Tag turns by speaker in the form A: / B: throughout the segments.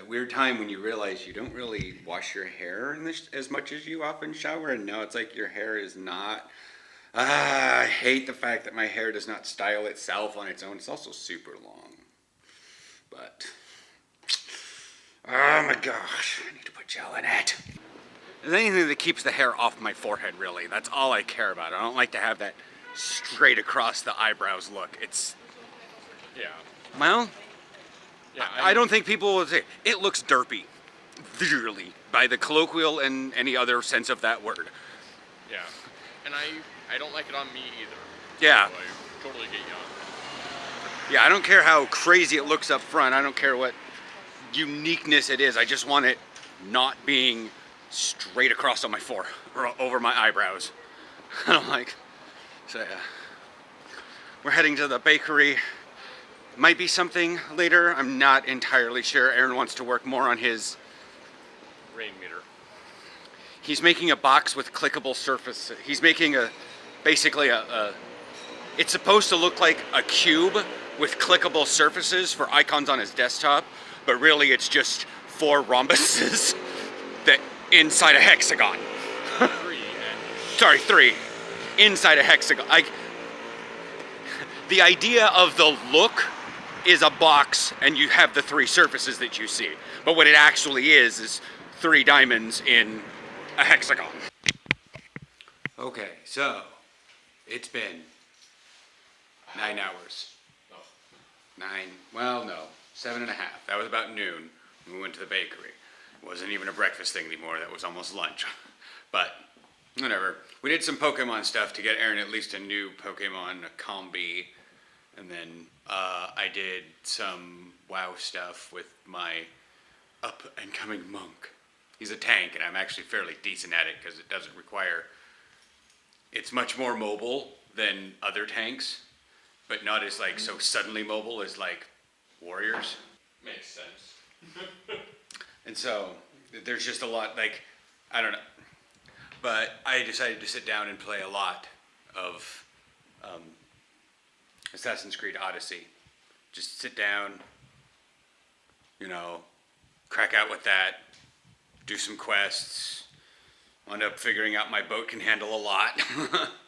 A: that weird time when you realize you don't really wash your hair as much as you often shower, and now it's like your hair is not. I hate the fact that my hair does not style itself on its own. It's also super long. But, oh my gosh, I need to put gel in it. There's anything that keeps the hair off my forehead, really. That's all I care about. I don't like to have that straight across the eyebrows look. It's,
B: yeah.
A: Well,
B: Yeah,
A: I don't think people will say, it looks derpy, visually, by the colloquial and any other sense of that word.
B: Yeah, and I don't like it on me either.
A: Yeah.
B: So I totally get you on.
A: Yeah, I don't care how crazy it looks up front. I don't care what uniqueness it is. I just want it not being straight across on my forehead or over my eyebrows. I don't like. So yeah, we're heading to the bakery. Might be something later. I'm not entirely sure. Aaron wants to work more on his
B: Rain meter.
A: He's making a box with clickable surface. He's making basically it's supposed to look like a cube with clickable surfaces for icons on his desktop, but really it's just 4 rhombuses that inside a hexagon. 3 inside a hexagon. The idea of the look is a box and you have the 3 surfaces that you see. But what it actually is 3 diamonds in a hexagon. Okay, so it's been 9 hours.
B: No.
A: 7.5. That was about noon when we went to the bakery. It wasn't even a breakfast thing anymore, that was almost lunch. But whatever. We did some Pokemon stuff to get Aaron at least a new Pokemon, a combi. And then I did some WoW stuff with my up-and-coming monk. He's a tank, and I'm actually fairly decent at it because it doesn't require... It's much more mobile than other tanks, but not as like so suddenly mobile as like warriors.
B: Makes sense.
A: And so there's just a lot, like, I don't know. But I decided to sit down and play a lot of Assassin's Creed Odyssey. Just sit down, you know, crack out with that, do some quests, wound up figuring out my boat can handle a lot.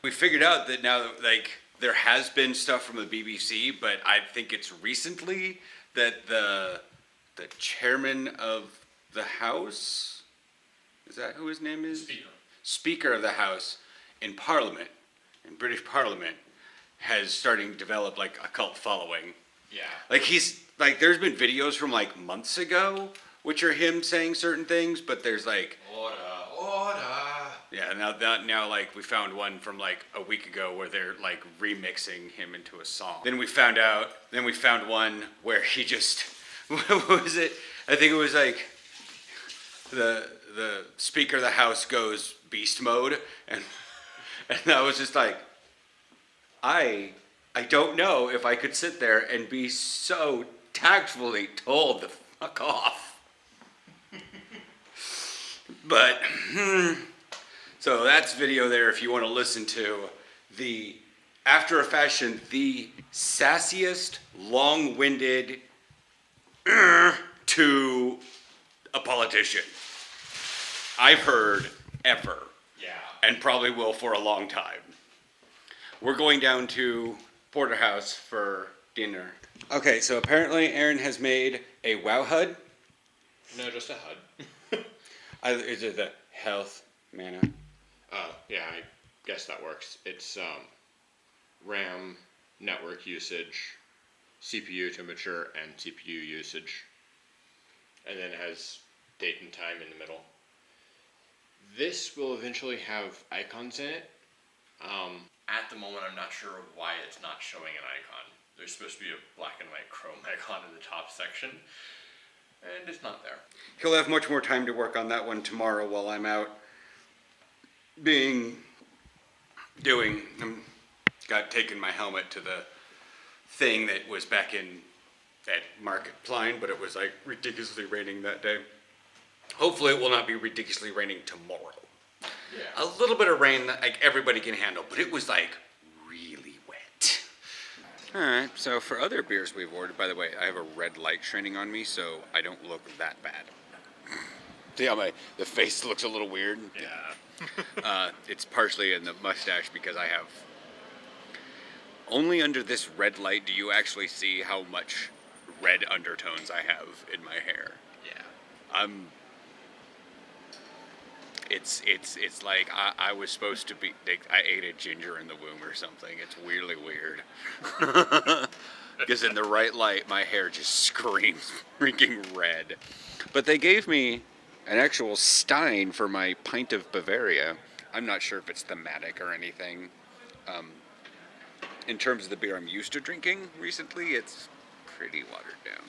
A: We figured out that now, like, there has been stuff from the BBC, but I think it's recently that the chairman of the House, is that who his name is? Speaker of the House in Parliament, in British Parliament, has starting to develop like a cult following.
B: Yeah.
A: Like he's, like there's been videos from like months ago, which are him saying certain things, but there's like...
B: Order.
A: Yeah, now like we found one from like a week ago where they're like remixing him into a song. Then we found one where he just, what was it? I think it was like the Speaker of the House goes beast mode, and I was just like, I don't know if I could sit there and be so tactfully told to fuck off. But, so that's video there if you want to listen to the, after a fashion, the sassiest, long-winded to a politician I've heard ever.
B: Yeah.
A: And probably will for a long time. We're going down to Porterhouse for dinner. Okay, so apparently Aaron has made a WoW HUD.
B: No, just a HUD.
A: Is it the health mana?
B: Yeah, I guess that works. It's RAM, network usage, CPU temperature, and CPU usage. And then it has date and time in the middle. This will eventually have icons in it. At the moment, I'm not sure why it's not showing an icon. There's supposed to be a black and white Chrome icon in the top section, and it's not there.
A: He'll have much more time to work on that one tomorrow while I'm out got taken my helmet to the thing that was back in at Market Plain, but it was like ridiculously raining that day. Hopefully it will not be ridiculously raining tomorrow.
B: Yeah.
A: A little bit of rain that like everybody can handle, but it was like really wet. Alright, so for other beers we've ordered, by the way, I have a red light shining on me, so I don't look that bad. See how the face looks a little weird?
B: Yeah.
A: It's partially in the mustache because I have... Only under this red light do you actually see how much red undertones I have in my hair.
B: Yeah.
A: It's like I was supposed to be, like, I ate a ginger in the womb or something. It's weirdly weird. Because in the right light, my hair just screams freaking red. But they gave me an actual stein for my pint of Bavaria. I'm not sure if it's thematic or anything. In terms of the beer I'm used to drinking recently, it's pretty watered down.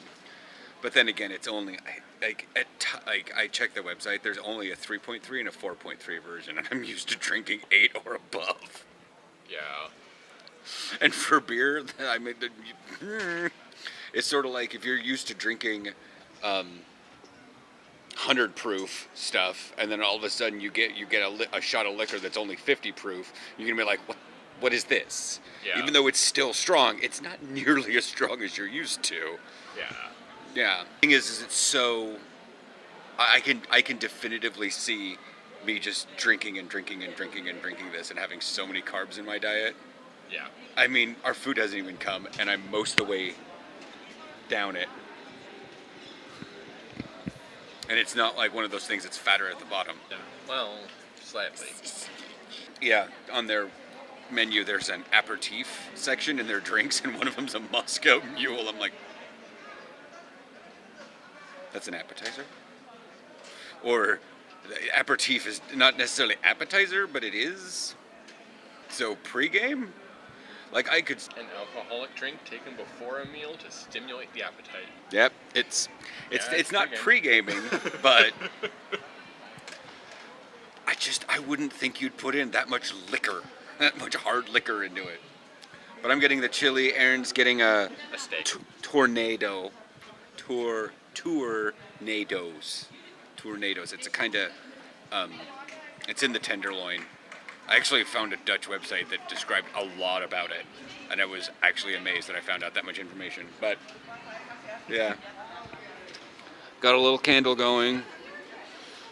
A: But then again, it's only, I checked the website, there's only a 3.3 and a 4.3 version, and I'm used to drinking 8 or above.
B: Yeah.
A: And for beer, I mean, it's sort of like if you're used to drinking 100 proof stuff, and then all of a sudden you get a shot of liquor that's only 50 proof, you're gonna be like, what is this?
B: Yeah.
A: Even though it's still strong, it's not nearly as strong as you're used to.
B: Yeah.
A: Yeah. The thing is it's so, I can definitively see me just drinking and drinking and drinking and drinking this and having so many carbs in my diet.
B: Yeah.
A: I mean, our food hasn't even come, and I'm most of the way down it. And it's not like one of those things that's fatter at the bottom.
B: Yeah. Well, slightly.
A: Yeah, on their menu there's an aperitif section in their drinks, and one of them's a Moscow Mule. I'm like, that's an appetizer? Or the aperitif is not necessarily appetizer, but it is. So pre-game? Like I could...
B: An alcoholic drink taken before a meal to stimulate the appetite.
A: Yep, it's not pre-gaming, but I wouldn't think you'd put in that much liquor, that much hard liquor into it. But I'm getting the chili. Aaron's getting a
B: steak.
A: Tornadoes. It's a kind of, it's in the tenderloin. I actually found a Dutch website that described a lot about it, and I was actually amazed that I found out that much information. But yeah, got a little candle going.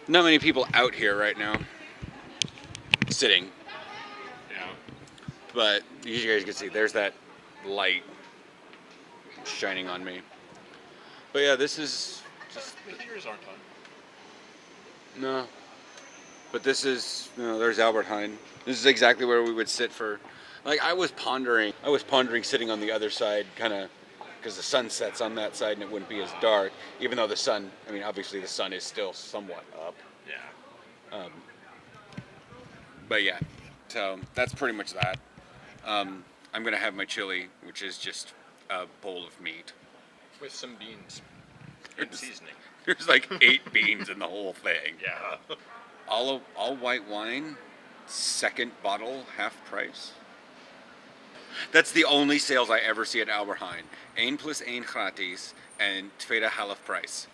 A: Not many people out here right now, sitting.
B: Yeah.
A: But you guys can see there's that light shining on me. But yeah, this is just...
B: The beers aren't on.
A: No. But this is, there's Albert Heijn. This is exactly where we would sit for, like, I was pondering sitting on the other side, kind of, because the sun sets on that side and it wouldn't be as dark, even though the sun, I mean, obviously the sun is still somewhat up.
B: Yeah.
A: But yeah, so that's pretty much that. I'm going to have my chili, which is just a bowl of meat.
B: With some beans. And seasoning.
A: There's like 8 beans in the whole thing.
B: Yeah.
A: All white wine, second bottle, half price. That's the only sales I ever see at Albert Heijn. 1 plus 1 gratis and tweede half price.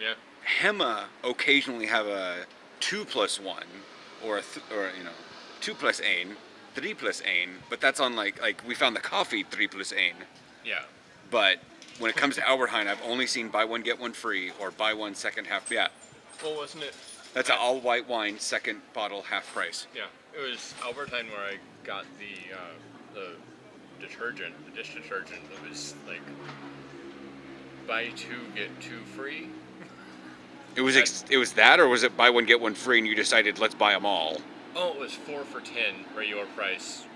B: Yeah.
A: Hema occasionally have a 2 plus 1 or 2 plus 1, 3 plus 1, but that's on like we found the coffee 3 plus 1.
B: Yeah.
A: But when it comes to Albert Heijn, I've only seen buy one get one free or buy one second half. Yeah.
B: Well, wasn't it?
A: That's an all white wine, second bottle, half price.
B: Yeah. It was Albert Heijn where I got the detergent, the dish detergent. That was like buy 2 get 2 free.
A: It was that, or was it buy one get one free, and you decided let's buy them all?
B: Oh, it was 4 for $10, regular price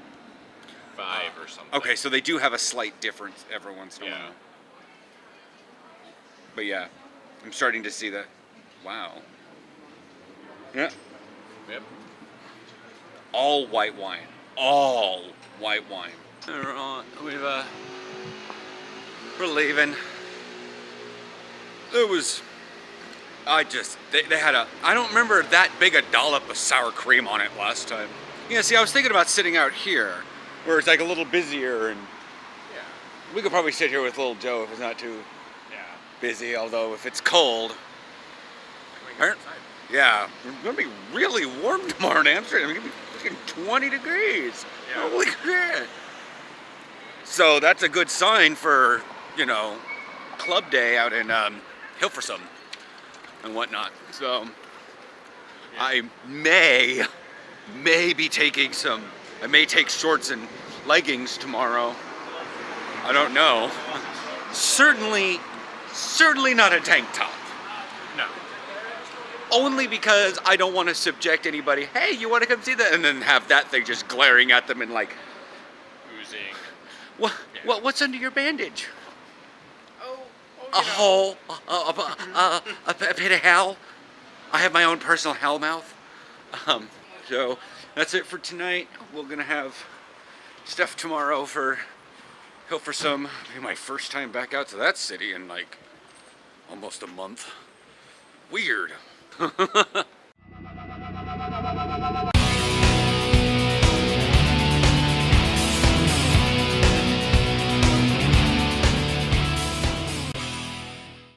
B: 5 or something.
A: Okay, so they do have a slight difference every once in a while. But yeah, I'm starting to see that. Wow. Yeah.
B: Yep.
A: All white wine. All white wine. We're leaving. It was. They had I don't remember that big a dollop of sour cream on it last time. Yeah, see, I was thinking about sitting out here, where it's like a little busier, and we could probably sit here with little Joe if it's not too busy, although if it's cold. Yeah, it's gonna be really warm tomorrow in Amsterdam. It's gonna be freaking 20 degrees.
B: Yeah.
A: Holy crap! So that's a good sign for, you know, club day out in Hilversum and whatnot. So
B: Yeah.
A: I may be taking some. I may take shorts and leggings tomorrow. I don't know. Certainly not a tank top.
B: No.
A: Only because I don't want to subject anybody. Hey, you want to come see that? And then have that thing just glaring at them and like,
B: Oozing.
A: what?
B: Yeah.
A: What's under your bandage?
B: Oh,
A: A hole, a pit of hell. I have my own personal hell mouth. So that's it for tonight. We're gonna have stuff tomorrow for Hilversum. It'll be my first time back out to that city in like almost a month. Weird.